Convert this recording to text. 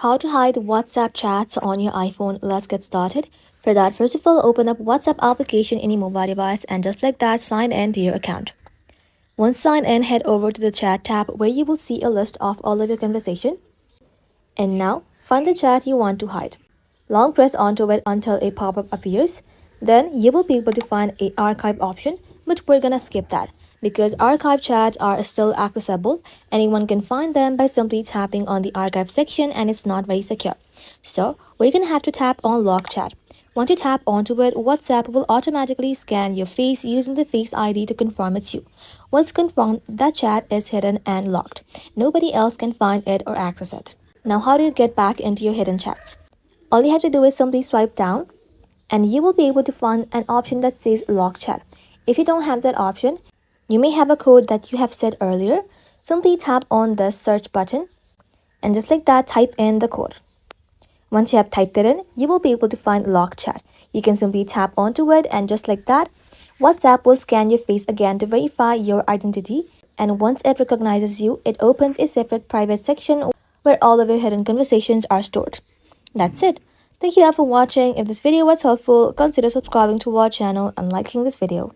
How to hide WhatsApp chats on your iPhone. Let's get started. For that, first of all, open up WhatsApp application in your mobile device and just like that, sign in to your account. Once signed in, head over to the chat tab where you will see a list of all of your conversation. And now, find the chat you want to hide. Long press onto it until a pop-up appears. Then you will be able to find a archive option, but we're gonna skip that because archive chats are still accessible. Anyone can find them by simply tapping on the archive section and it's not very secure. So we're gonna have to tap on lock chat. Once you tap onto it, WhatsApp will automatically scan your face using the Face ID to confirm it's you. Once confirmed, that chat is hidden and locked. Nobody else can find it or access it. Now, how do you get back into your hidden chats? All you have to do is simply swipe down and you will be able to find an option that says lock chat. If you don't have that option, you may have a code that you have set earlier. Simply tap on the search button and just like that, type in the code. Once you have typed it in, you will be able to find lock chat. You can simply tap onto it and just like that, WhatsApp will scan your face again to verify your identity. And once it recognizes you, it opens a separate private section where all of your hidden conversations are stored. That's it. Thank you all for watching. If this video was helpful, consider subscribing to our channel and liking this video.